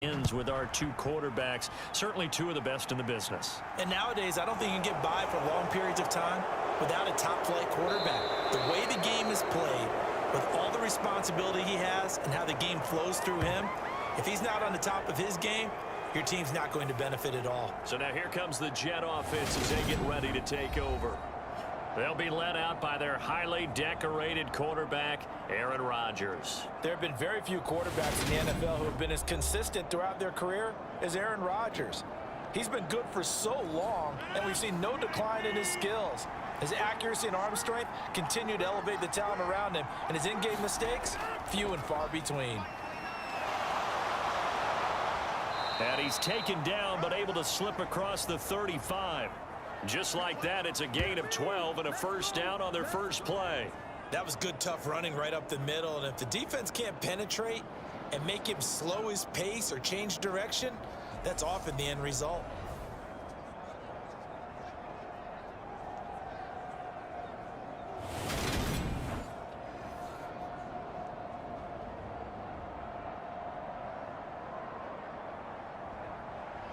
Ends with our two quarterbacks, certainly two of the best in the business. And nowadays, I don't think you can get by for long periods of time without a top-flight quarterback. The way the game is played, with all the responsibility he has and how the game flows through him, if he's not on the top of his game, your team's not going to benefit at all. So now here comes the Jet offense as they get ready to take over. They'll be led out by their highly decorated quarterback, Aaron Rodgers. There have been very few quarterbacks in the NFL who have been as consistent throughout their career as Aaron Rodgers. He's been good for so long, and we've seen no decline in his skills. His accuracy and arm strength continue to elevate the talent around him, and his in-game mistakes, few and far between. And he's taken down, but able to slip across the 35. Just like that, it's a gain of 12 and a first down on their first play. That was good, tough running right up the middle. And if the defense can't penetrate and make him slow his pace or change direction, that's often the end result.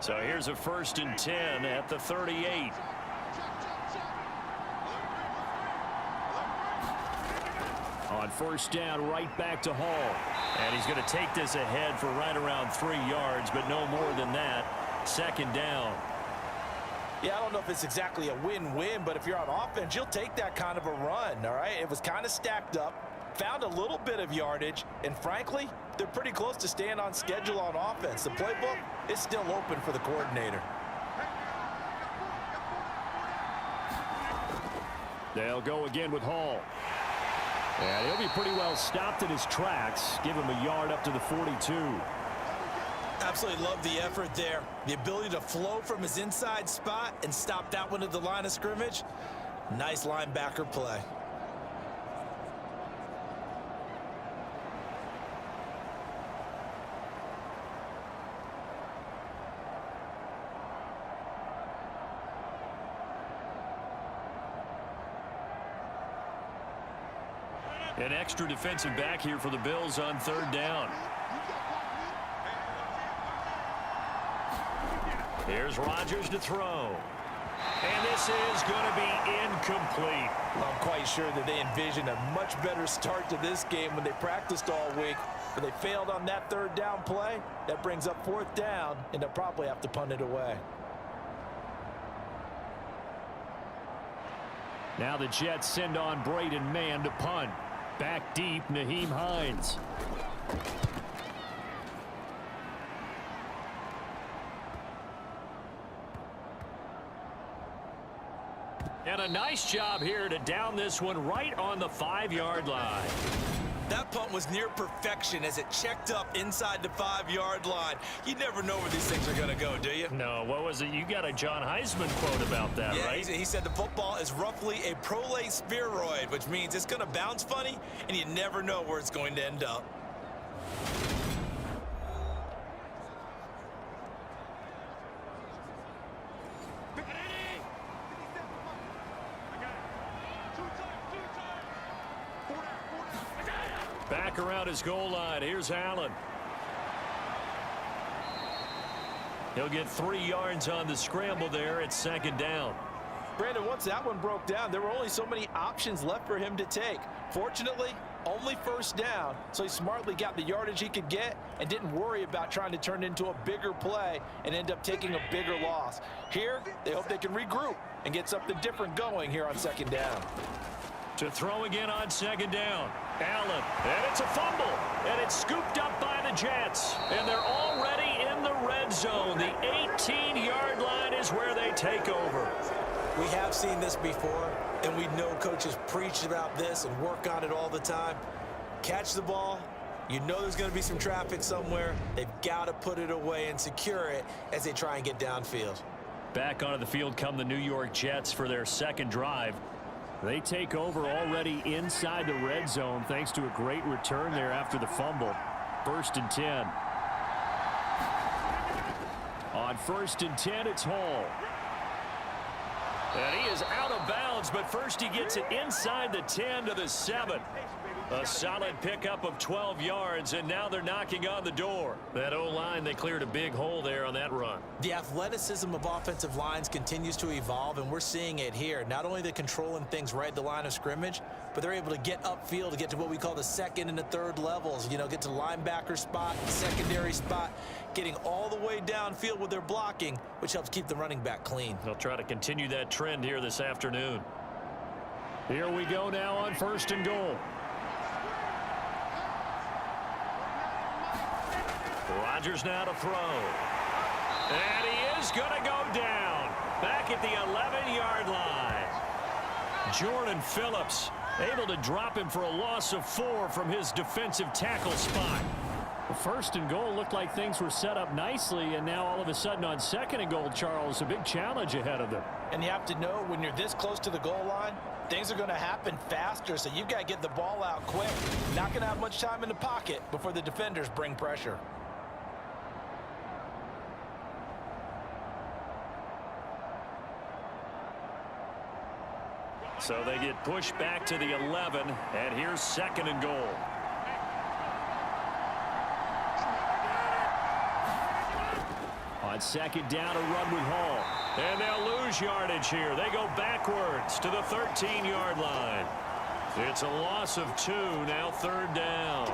So here's a 1st and 10 at the 38. On first down, right back to Hall. And he's going to take this ahead for right around 3 yards, but no more than that. 2nd down. Yeah, I don't know if it's exactly a win-win, but if you're on offense, you'll take that kind of a run, all right? It was kind of stacked up, found a little bit of yardage, and frankly, they're pretty close to staying on schedule on offense. The playbook is still open for the coordinator. They'll go again with Hall. And he'll be pretty well stopped in his tracks. Give him a yard up to the 42. Absolutely love the effort there. The ability to flow from his inside spot and stop that one at the line of scrimmage. Nice linebacker play. An extra defensive back here for the Bills on 3rd down. Here's Rodgers to throw. And this is going to be incomplete. I'm quite sure that they envisioned a much better start to this game when they practiced all week. But they failed on that 3rd down play. That brings up 4th down, and they'll probably have to punt it away. Now the Jets send on Braden Mann to punt. Back deep, Nyheim Hines. And a nice job here to down this one right on the 5-yard line. That punt was near perfection as it checked up inside the 5-yard line. You never know where these things are going to go, do you? No, what was it? You got a John Heisman quote about that, yeah, right? He said the football is roughly a prolate spheroid, which means it's going to bounce funny, and you never know where it's going to end up. Back around his goal line. Here's Allen. He'll get 3 yards on the scramble there at 2nd down. Brandon, once that one broke down, there were only so many options left for him to take. Fortunately, only 1st down, so he smartly got the yardage he could get and didn't worry about trying to turn it into a bigger play and end up taking a bigger loss. Here, they hope they can regroup and get something different going here on 2nd down. To throw again on 2nd down. Allen, and it's a fumble, and it's scooped up by the Jets, and they're already in the red zone. The 18-yard line is where they take over. We have seen this before, and we know coaches preach about this and work on it all the time. Catch the ball. You know there's going to be some traffic somewhere. They've got to put it away and secure it as they try and get downfield. Back onto the field come the New York Jets for their 2nd drive. They take over already inside the red zone thanks to a great return there after the fumble. 1st and 10. On 1st and 10, it's Hall. And he is out of bounds, but first he gets it inside the 10 to the 7. A solid pickup of 12 yards, and now they're knocking on the door. That O-line, they cleared a big hole there on that run. The athleticism of offensive lines continues to evolve, and we're seeing it here. Not only they're controlling things right at the line of scrimmage, but they're able to get upfield to get to what we call the second and the third levels. You know, get to the linebacker spot, secondary spot, getting all the way downfield with their blocking, which helps keep the running back clean. They'll try to continue that trend here this afternoon. Here we go now on 1st and goal. Rodgers now to throw. And he is going to go down. Back at the 11-yard line. Jordan Phillips able to drop him for a loss of 4 from his defensive tackle spot. The 1st and goal looked like things were set up nicely, and now all of a sudden on 2nd and goal, Charles, a big challenge ahead of them. And you have to know when you're this close to the goal line, things are going to happen faster, so you've got to get the ball out quick. Not going to have much time in the pocket before the defenders bring pressure. So they get pushed back to the 11, and here's 2nd and goal. On 2nd down, a run with Hall. And they'll lose yardage here. They go backwards to the 13-yard line. It's a loss of 2, now 3rd down.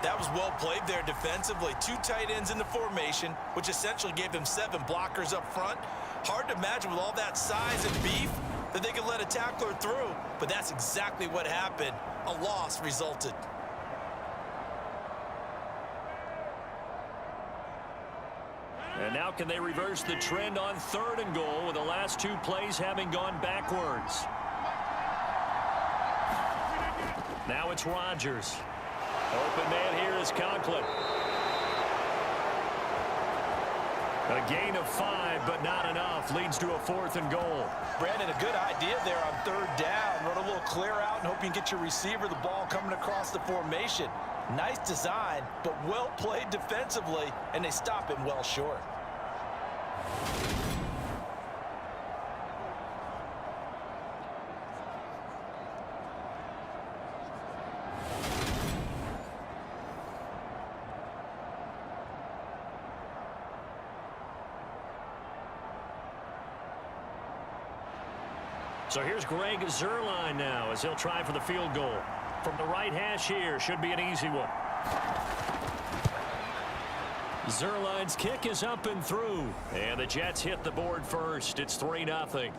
That was well played there defensively. 2 tight ends in the formation, which essentially gave them 7 blockers up front. Hard to imagine with all that size and beef that they could let a tackler through, but that's exactly what happened. A loss resulted. And now can they reverse the trend on 3rd and goal with the last 2 plays having gone backwards? Now it's Rodgers. Open man here is Conklin. A gain of 5, but not enough. Leads to a 4th and goal. Brandon, a good idea there on 3rd down. Run a little clear out and hope you can get your receiver the ball coming across the formation. Nice design, but well played defensively, and they stop him well short. So here's Greg Zuerlein now as he'll try for the field goal. From the right hash here, should be an easy one. Zuerlein's kick is up and through. And the Jets hit the board first. It's 3-0.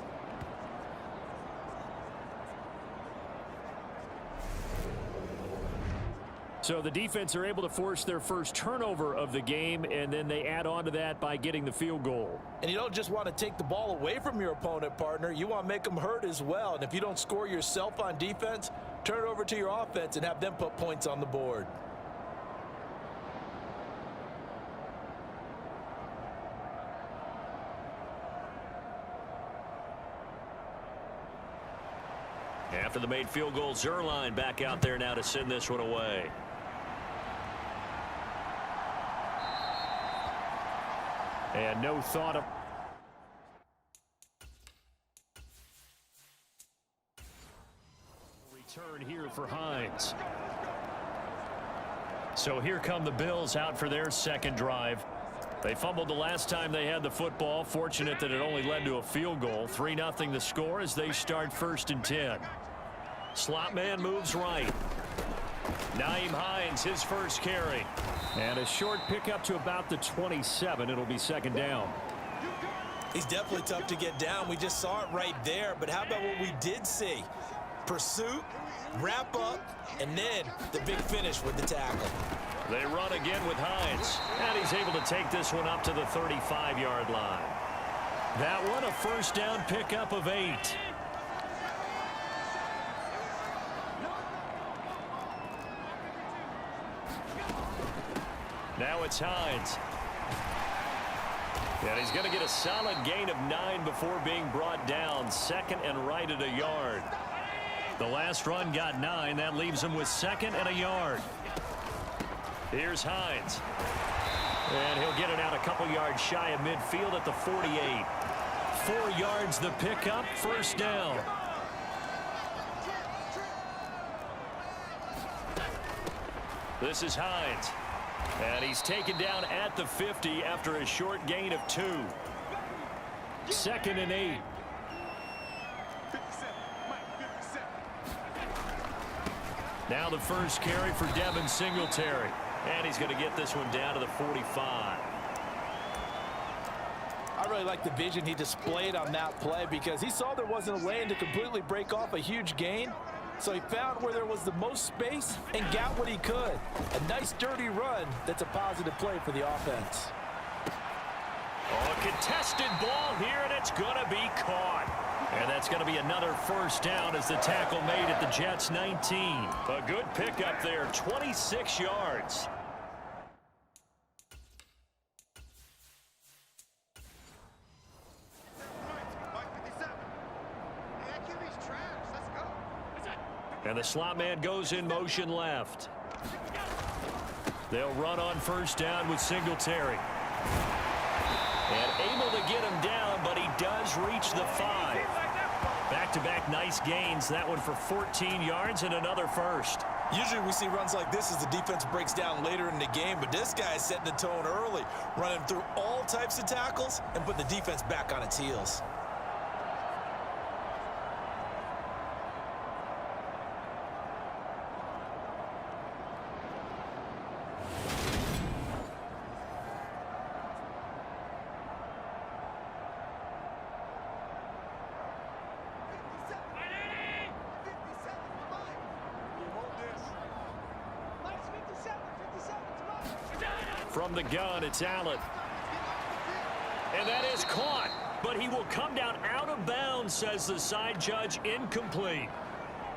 So the defense are able to force their first turnover of the game, and then they add on to that by getting the field goal. And you don't just want to take the ball away from your opponent, partner. You want to make them hurt as well. And if you don't score yourself on defense, turn it over to your offense and have them put points on the board. After the made field goal, Zuerlein back out there now to send this one away. And no thought of return here for Hines. So here come the Bills out for their 2nd drive. They fumbled the last time they had the football. Fortunate that it only led to a field goal. 3-0 the score as they start 1st and 10. Slot man moves right. Nyheim Hines, his first carry. And a short pickup to about the 27. It'll be 2nd down. He's definitely tough to get down. We just saw it right there. But how about what we did see? Pursuit, wrap up, and then the big finish with the tackle. They run again with Hines. And he's able to take this one up to the 35-yard line. That one a 1st down pickup of 8. Now it's Hines. And he's going to get a solid gain of 9 before being brought down. 2nd and right at a yard. The last run got 9. That leaves him with 2nd and a yard. Here's Hines. And he'll get it out a couple yards shy of midfield at the 48. 4 yards the pickup. 1st down. This is Hines. And he's taken down at the 50 after a short gain of 2. 2nd and 8. Now the first carry for Devin Singletary. And he's going to get this one down to the 45. I really like the vision he displayed on that play because he saw there wasn't a lane to completely break off a huge gain. So he found where there was the most space and got what he could. A nice dirty run that's a positive play for the offense. Oh, a contested ball here, and it's going to be caught. And that's going to be another first down as the tackle made at the Jets' 19. A good pickup there, 26 yards. And the slot man goes in motion left. They'll run on first down with Singletary. And able to get him down, but he does reach the 5. Back-to-back nice gains. That one for 14 yards and another first. Usually we see runs like this as the defense breaks down later in the game, but this guy is setting the tone early, running through all types of tackles and put the defense back on its heels. From the gun, it's Allen. And that is caught, but he will come down out of bounds, says the side judge. Incomplete.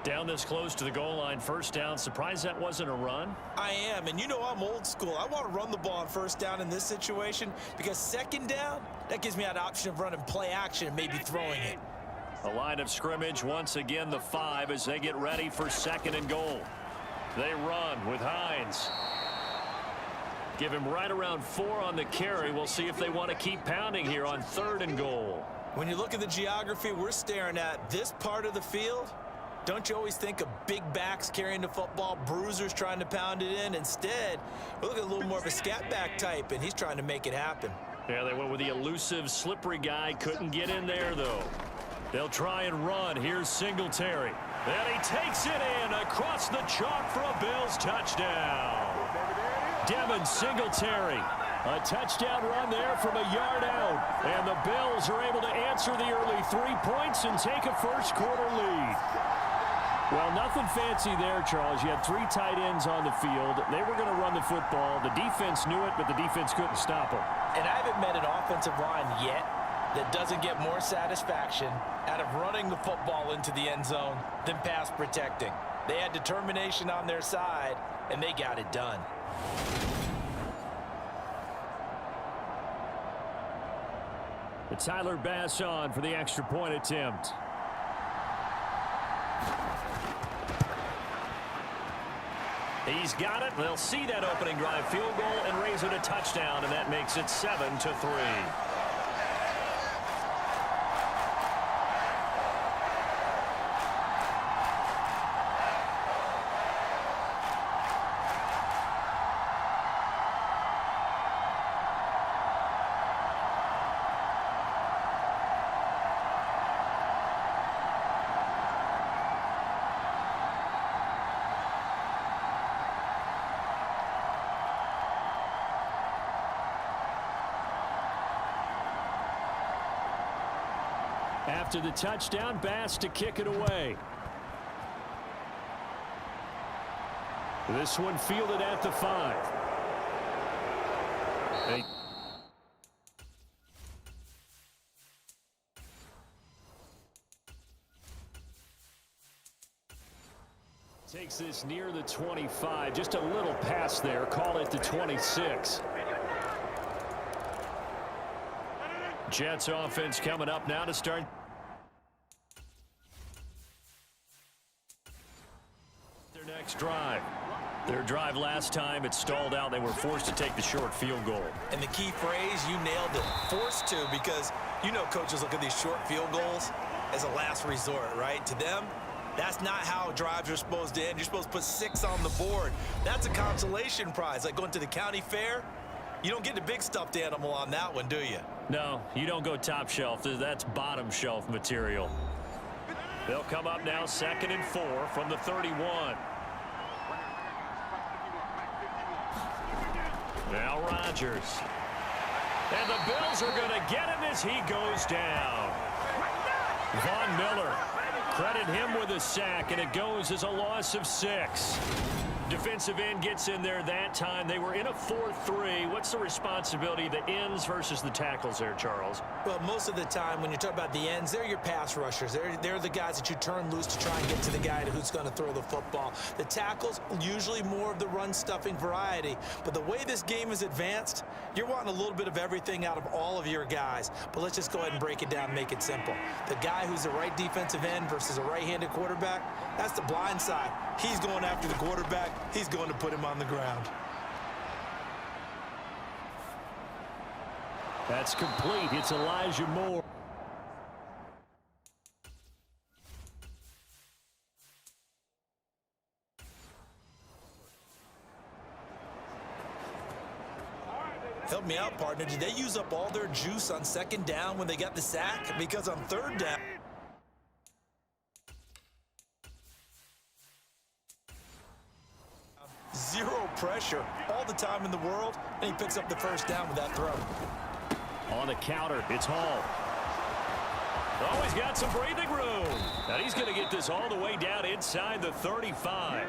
Down this close to the goal line, first down. Surprised that wasn't a run? I am, and you know I'm old school. I want to run the ball on first down in this situation because second down, that gives me an option of running play action and maybe throwing it. A line of scrimmage, once again the 5 as they get ready for 2nd and goal. They run with Hines. Give him right around 4 on the carry. We'll see if they want to keep pounding here on 3rd and goal. When you look at the geography we're staring at, this part of the field, don't you always think of big backs carrying the football, bruisers trying to pound it in? Instead, we're looking at a little more of a scat back type, and he's trying to make it happen. Yeah, they went with the elusive, slippery guy. Couldn't get in there, though. They'll try and run. Here's Singletary. And he takes it in across the chalk for a Bills touchdown. Devin Singletary, a touchdown run there from a yard out. And the Bills are able to answer the early 3 points and take a first-quarter lead. Well, nothing fancy there, Charles. You had 3 tight ends on the field. They were going to run the football. The defense knew it, but the defense couldn't stop them. And I haven't met an offensive line yet that doesn't get more satisfaction out of running the football into the end zone than pass protecting. They had determination on their side, and they got it done. It's Tyler Bass on for the extra point attempt. He's got it. They'll see that opening drive field goal and raise it a touchdown, and that makes it 7-3. After the touchdown, Bass to kick it away. This one fielded at the 5. Takes this near the 25. Just a little pass there. Call it the 26. Jets offense coming up now to start their next drive. Their drive last time, it stalled out. They were forced to take the short field goal. And the key phrase, you nailed it, forced to, because you know coaches look at these short field goals as a last resort, right? To them, That's not how drives are supposed to end. You're supposed to put 6 on the board. That's a consolation prize, like going to the county fair. You don't get the big stuffed animal on that one, do you? No, you don't go top shelf. That's bottom shelf material. They'll come up now 2nd and 4 from the 31. Now Rodgers. And the Bills are going to get him as he goes down. Von Miller. Credit him with a sack, and it goes as a loss of 6. Defensive end gets in there that time. They were in a 4-3. What's the responsibility of the ends versus the tackles there, Charles? Well, most of the time when you talk about the ends, they're your pass rushers. They're the guys that you turn loose to try and get to the guy who's going to throw the football. The tackles, usually more of the run-stuffing variety. But the way this game is advanced, you're wanting a little bit of everything out of all of your guys. But let's just go ahead and break it down and make it simple. The guy who's the right defensive end versus a right-handed quarterback, that's the blind side. He's going after the quarterback. He's going to put him on the ground. That's complete. It's Elijah Moore. Help me out, partner. Did they use up all their juice on 2nd down when they got the sack? Because on 3rd down... Zero pressure all the time in the world, and he picks up the 1st down with that throw. On the counter, it's Hall. Oh, he's got some breathing room. And he's going to get this all the way down inside the 35.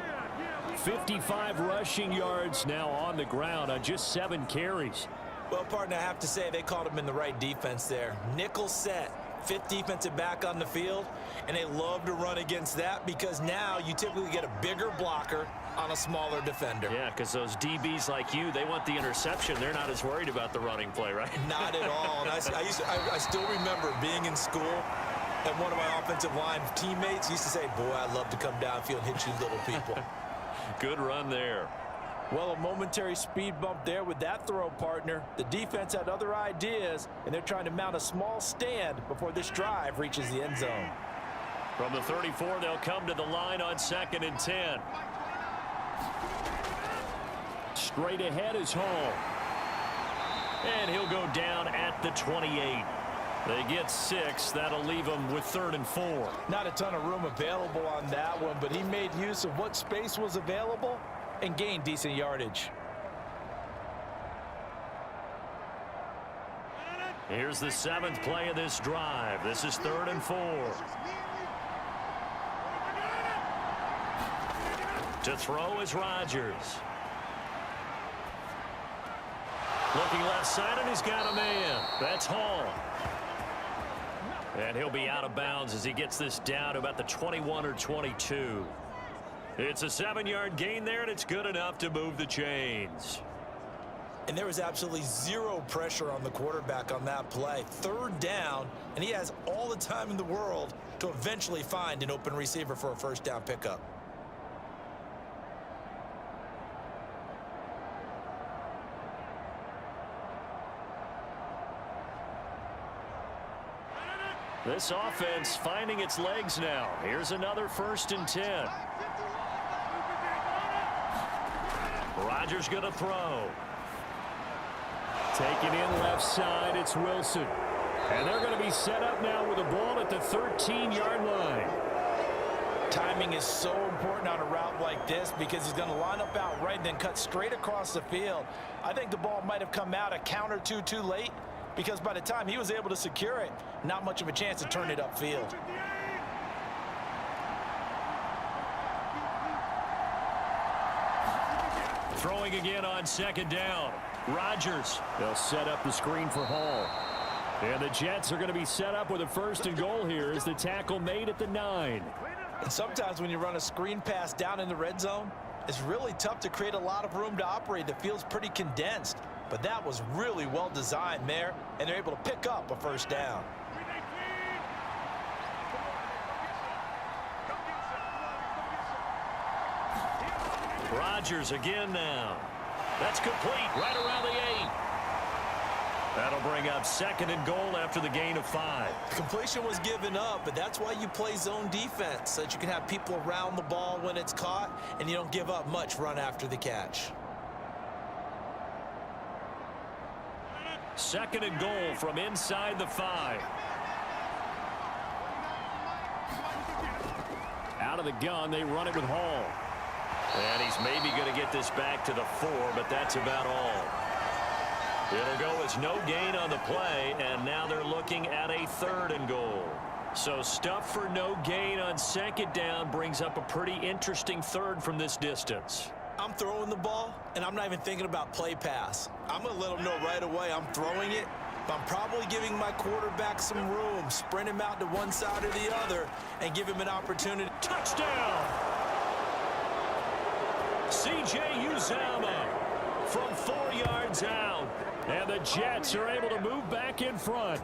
55 rushing yards now on the ground on just 7 carries. Well, partner, I have to say they called him in the right defense there. Nickel set, 5th defensive back on the field, and they love to run against that because now you typically get a bigger blocker on a smaller defender. Yeah, because those DBs like you, they want the interception. They're not as worried about the running play, right? Not at all. And I still remember being in school, and one of my offensive line teammates used to say, boy, I'd love to come downfield and hit you little people. Good run there. Well, a momentary speed bump there with that throw, partner. The defense had other ideas, and they're trying to mount a small stand before this drive reaches the end zone. From the 34, they'll come to the line on 2nd and 10. Straight ahead is Hall. And he'll go down at the 28. They get 6. That'll leave them with 3rd and 4. Not a ton of room available on that one, but he made use of what space was available and gained decent yardage. Here's the 7th play of this drive. This is 3rd and 4. To throw is Rodgers. Looking left side, and he's got a man. That's Hall. And he'll be out of bounds as he gets this down to about the 21 or 22. It's a 7-yard gain there, and it's good enough to move the chains. And there was absolutely zero pressure on the quarterback on that play. 3rd down, and he has all the time in the world to eventually find an open receiver for a 1st down pickup. This offense finding its legs now. Here's another 1st and 10. Rodgers going to throw. Taken in left side, it's Wilson. And they're going to be set up now with the ball at the 13-yard line. Timing is so important on a route like this because he's going to line up out right and then cut straight across the field. I think the ball might have come out a count or two too late because by the time he was able to secure it, not much of a chance to turn it upfield. Throwing again on 2nd down. Rodgers. They'll set up the screen for Hall. And the Jets are going to be set up with a 1st and goal here as the tackle made at the 9. And sometimes when you run a screen pass down in the red zone, it's really tough to create a lot of room to operate. The field's pretty condensed. But that was really well designed there, and they're able to pick up a 1st down. Rodgers again now. That's complete right around the 8. That'll bring up 2nd and goal after the gain of 5. Completion was given up, but that's why you play zone defense, so that you can have people around the ball when it's caught, and you don't give up much run after the catch. 2nd and goal from inside the 5. Out of the gun, they run it with Hall. And he's maybe going to get this back to the 4, but that's about all. It'll go as no gain on the play, and now they're looking at a 3rd and goal. So stuff for no gain on 2nd down brings up a pretty interesting 3rd from this distance. I'm throwing the ball, and I'm not even thinking about play pass. I'm going to let them know right away I'm throwing it, but I'm probably giving my quarterback some room, sprint him out to one side or the other, and give him an opportunity. Touchdown! C.J. Uzomah from 4 yards out. And the Jets are able to move back in front.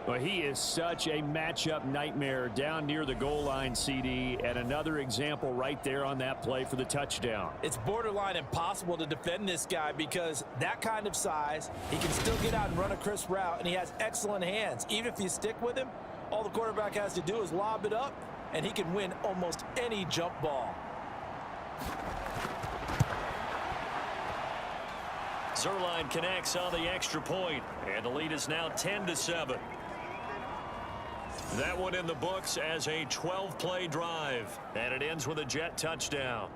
Well, he is such a matchup nightmare down near the goal line, CD, and another example right there on that play for the touchdown. It's borderline impossible to defend this guy because that kind of size, he can still get out and run a crisp route, and he has excellent hands. Even if you stick with him, all the quarterback has to do is lob it up, and he can win almost any jump ball. Zuerlein connects on the extra point, and the lead is now 10-7. That one in the books as a 12-play drive, and it ends with a Jet touchdown.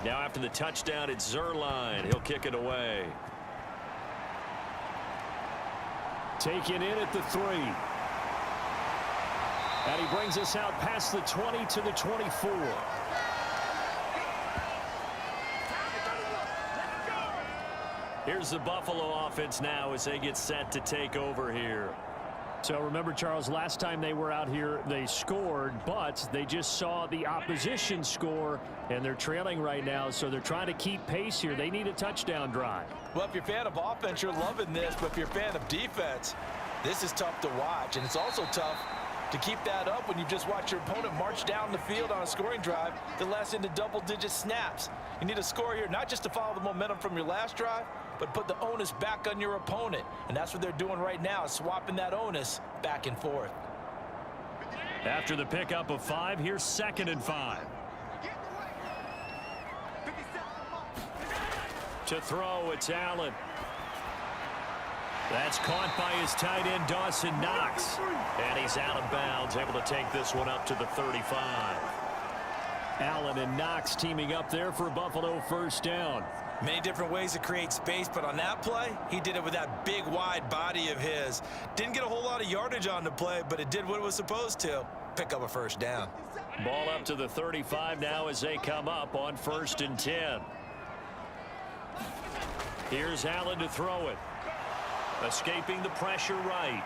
Now after the touchdown, it's Zuerlein. He'll kick it away. Taken in at the 3. And he brings us out past the 20 to the 24. Here's the Buffalo offense now as they get set to take over here. So remember, Charles, last time they were out here, they scored, but they just saw the opposition score, and they're trailing right now, so they're trying to keep pace here. They need a touchdown drive. Well, if you're a fan of offense, you're loving this, but if you're a fan of defense, this is tough to watch, and it's also tough to keep that up when you just watch your opponent march down the field on a scoring drive that lasts into double-digit snaps. You need a score here, not just to follow the momentum from your last drive, but put the onus back on your opponent. And that's what they're doing right now, swapping that onus back and forth. After the pickup of 5, here's 2nd and 5. To throw, it's Allen. That's caught by his tight end, Dawson Knox. And he's out of bounds, able to take this one up to the 35. Allen and Knox teaming up there for a Buffalo 1st down. Many different ways to create space, but on that play, he did it with that big, wide body of his. Didn't get a whole lot of yardage on the play, but it did what it was supposed to. Pick up a 1st down. Ball up to the 35 now as they come up on 1st and 10. Here's Allen to throw it. Escaping the pressure right.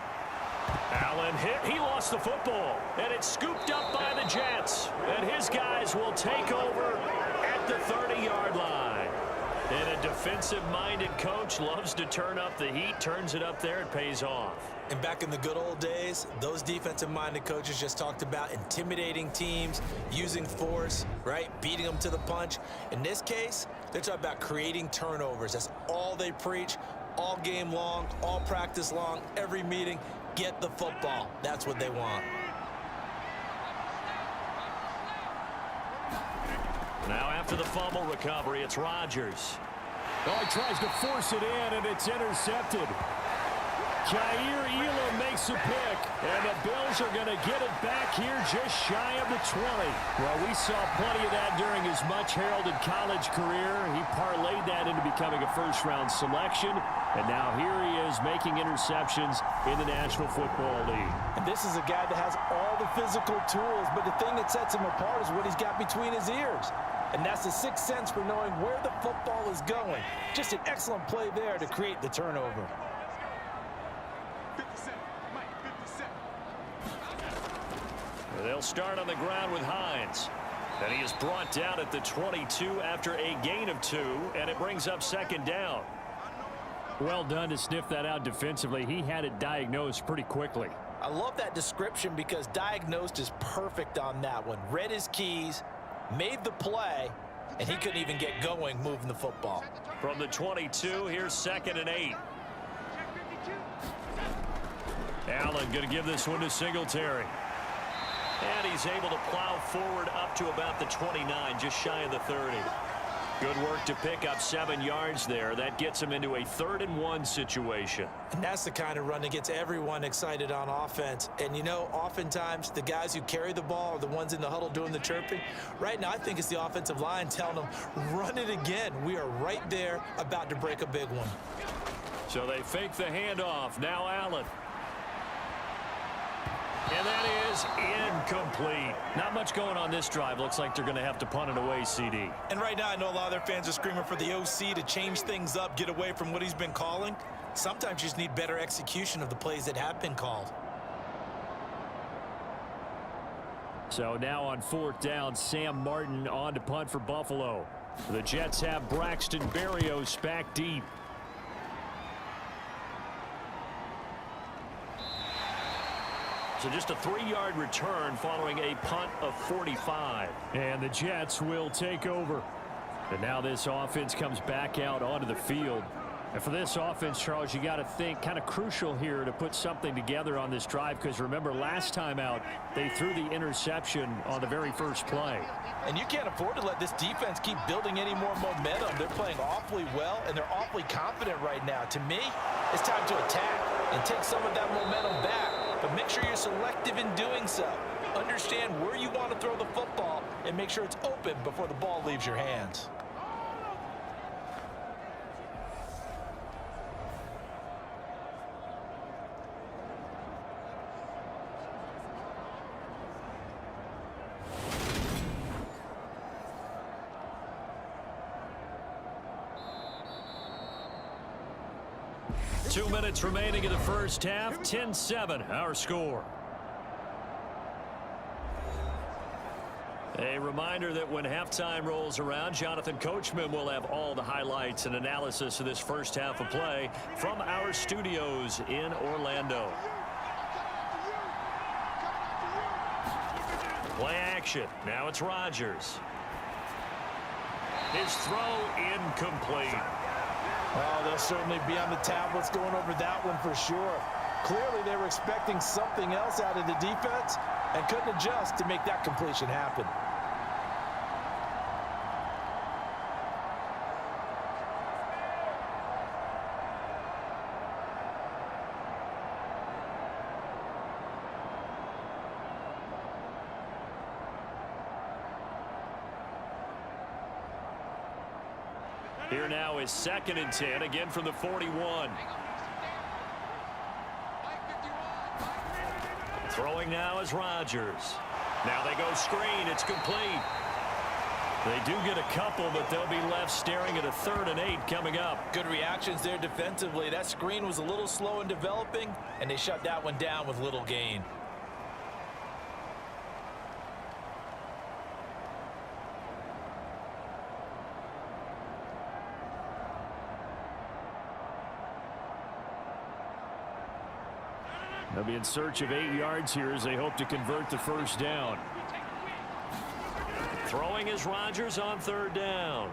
Allen hit. He lost the football. And it's scooped up by the Jets. And his guys will take over at the 30-yard line. And a defensive-minded coach loves to turn up the heat, turns it up there, it pays off. And back in the good old days, those defensive-minded coaches just talked about intimidating teams, using force, right, beating them to the punch. In this case, they're talking about creating turnovers. That's all they preach, all game long, all practice long, every meeting. Get the football. That's what they want. Now after the fumble recovery, it's Rodgers. Oh, he tries to force it in, and it's intercepted. Jair Elam makes a pick, and the Bills are going to get it back here just shy of the 20. Well, we saw plenty of that during his much-heralded college career. He parlayed that into becoming a first-round selection, and now here he is making interceptions in the National Football League. And this is a guy that has all the physical tools, but the thing that sets him apart is what he's got between his ears. And that's the sixth sense for knowing where the football is going. Just an excellent play there to create the turnover. They'll start on the ground with Hines. And he is brought down at the 22 after a gain of 2, and it brings up second down. Well done to sniff that out defensively. He had it diagnosed pretty quickly. I love that description because diagnosed is perfect on that one. Read his keys, made the play, and he couldn't even get going moving the football. From the 22, here's 2nd and 8. Allen going to give this one to Singletary. And he's able to plow forward up to about the 29, just shy of the 30. Good work to pick up 7 yards there. That gets him into a 3rd and 1 situation. And that's the kind of run that gets everyone excited on offense. And, you know, oftentimes the guys who carry the ball are the ones in the huddle doing the chirping. Right now, I think it's the offensive line telling them, run it again. We are right there about to break a big one. So they fake the handoff. Now Allen. And that is incomplete. Not much going on this drive. Looks like they're going to have to punt it away, CD. And right now, I know a lot of their fans are screaming for the OC to change things up, get away from what he's been calling. Sometimes you just need better execution of the plays that have been called. So now on 4th down, Sam Martin on to punt for Buffalo. The Jets have Braxton Berrios back deep. So just a 3-yard return following a punt of 45. And the Jets will take over. And now this offense comes back out onto the field. And for this offense, Charles, you got to think kind of crucial here to put something together on this drive, because remember last time out they threw the interception on the very first play. And you can't afford to let this defense keep building any more momentum. They're playing awfully well, and they're awfully confident right now. To me, it's time to attack and take some of that momentum back. But make sure you're selective in doing so. Understand where you want to throw the football and make sure it's open before the ball leaves your hands. Two minutes remaining in the first half. 10-7, our score. A reminder that when halftime rolls around, Jonathan Coachman will have all the highlights and analysis of this first half of play from our studios in Orlando. Play action. Now it's Rodgers. His throw incomplete. Oh, they'll certainly be on the tablets going over that one for sure. Clearly, they were expecting something else out of the defense and couldn't adjust to make that completion happen. Here now is 2nd and 10, again from the 41. Throwing now is Rodgers. Now they go screen. It's complete. They do get a couple, but they'll be left staring at a 3rd and 8 coming up. Good reactions there defensively. That screen was a little slow in developing, and they shut that one down with little gain. They'll be in search of 8 yards here as they hope to convert the first down. Throwing is Rodgers on 3rd down.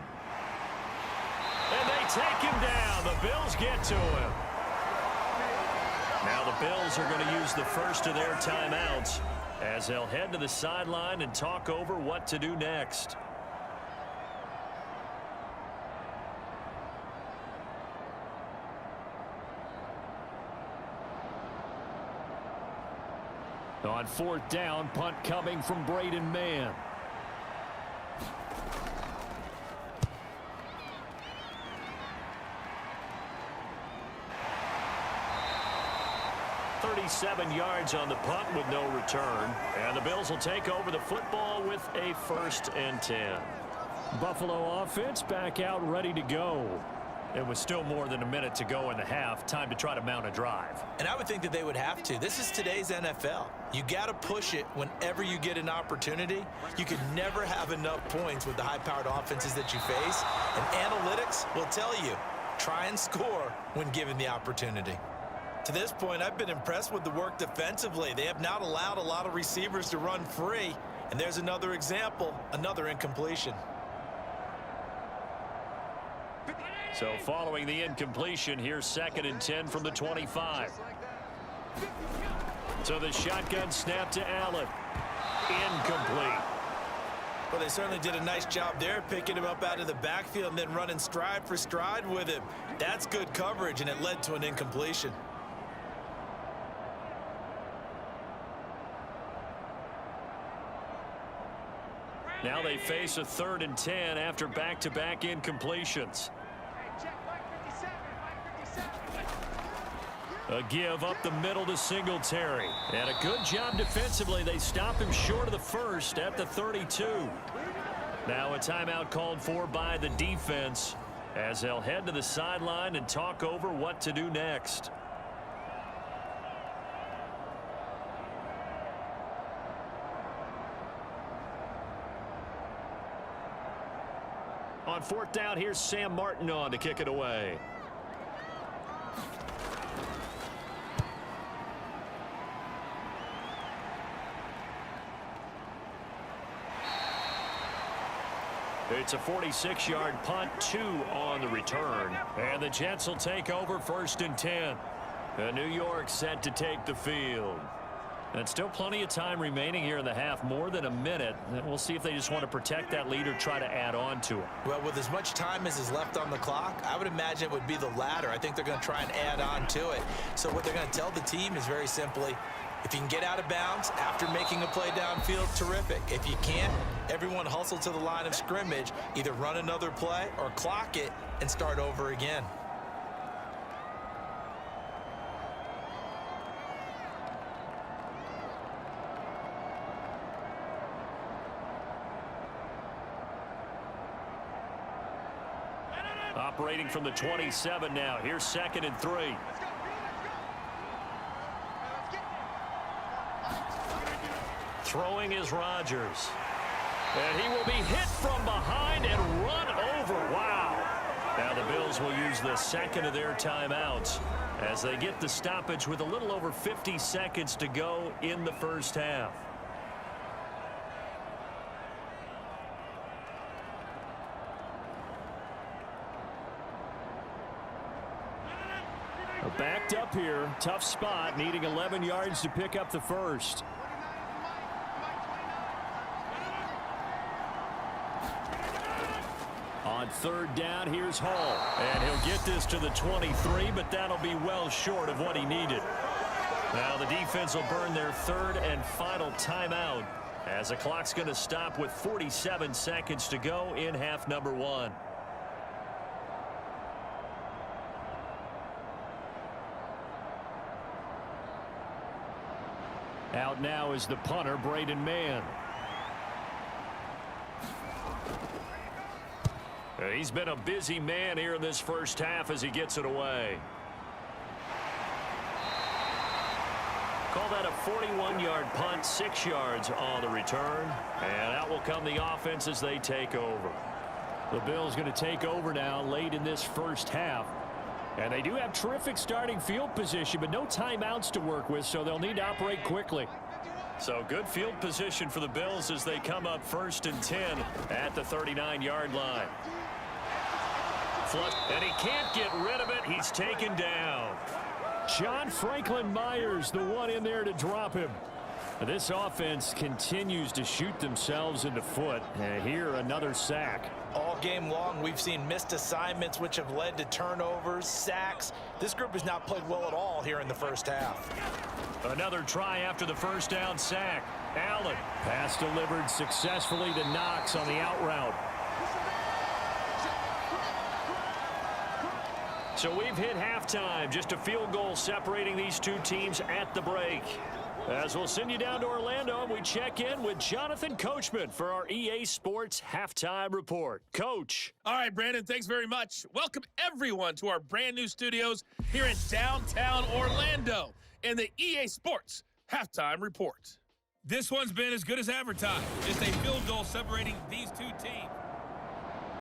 And they take him down. The Bills get to him. Now the Bills are going to use the first of their timeouts as they'll head to the sideline and talk over what to do next. On 4th down, punt coming from Braden Mann. .37 yards on the punt with no return. And the Bills will take over the football with a 1st and 10. Buffalo offense back out ready to go. It was still more than a minute to go in the half. Time to try to mount a drive. And I would think that they would have to. This is today's NFL. You got to push it whenever you get an opportunity. You can never have enough points with the high-powered offenses that you face. And analytics will tell you, try and score when given the opportunity. To this point, I've been impressed with the work defensively. They have not allowed a lot of receivers to run free. And there's another example, another incompletion. So following the incompletion, here's 2nd and 10 from the 25. So the shotgun snap to Allen. Incomplete. Well, they certainly did a nice job there, picking him up out of the backfield and then running stride for stride with him. That's good coverage, and it led to an incompletion. Now they face a 3rd and 10 after back-to-back incompletions. A give up the middle to Singletary. And a good job defensively. They stop him short of the first at the 32. Now a timeout called for by the defense as they'll head to the sideline and talk over what to do next. On 4th down, here's Sam Martin on to kick it away. It's a 46-yard punt, 2 on the return. And the Jets will take over 1st and 10. New York set to take the field. And still plenty of time remaining here in the half, more than a minute. We'll see if they just want to protect that lead or try to add on to it. Well, with as much time as is left on the clock, I would imagine it would be the latter. I think they're going to try and add on to it. So what they're going to tell the team is very simply, if you can get out of bounds after making a play downfield, terrific. If you can't, everyone hustle to the line of scrimmage, either run another play or clock it and start over again. Operating from the 27 now. Here's 2nd and 3. Throwing is Rodgers. And he will be hit from behind and run over. Wow. Now the Bills will use the 2nd of their timeouts as they get the stoppage with a little over 50 seconds to go in the first half. Backed up here. Tough spot. Needing 11 yards to pick up the first. On 3rd down, here's Hall. And he'll get this to the 23, but that'll be well short of what he needed. Now the defense will burn their 3rd and final timeout as the clock's going to stop with 47 seconds to go in half number 1. Out now is the punter, Braden Mann. He's been a busy man here in this first half as he gets it away. Call that a 41-yard punt, 6 yards on the return. And out will come the offense as they take over. The Bills going to take over now late in this first half. And they do have terrific starting field position, but no timeouts to work with, so they'll need to operate quickly. So good field position for the Bills as they come up 1st and 10 at the 39-yard line. And he can't get rid of it. He's taken down. John Franklin Myers, the one in there to drop him. This offense continues to shoot themselves in the foot. And here, another sack. All game long, we've seen missed assignments, which have led to turnovers, sacks. This group has not played well at all here in the first half. Another try after the first down sack. Allen. Pass delivered successfully to Knox on the out route. So we've hit halftime. Just a field goal separating these two teams at the break. As we'll send you down to Orlando, and we check in with Jonathan Coachman for our EA Sports Halftime Report. Coach. All right, Brandon, thanks very much. Welcome, everyone, to our brand new studios here in downtown Orlando in the EA Sports Halftime Report. This one's been as good as advertised. Just a field goal separating these two teams.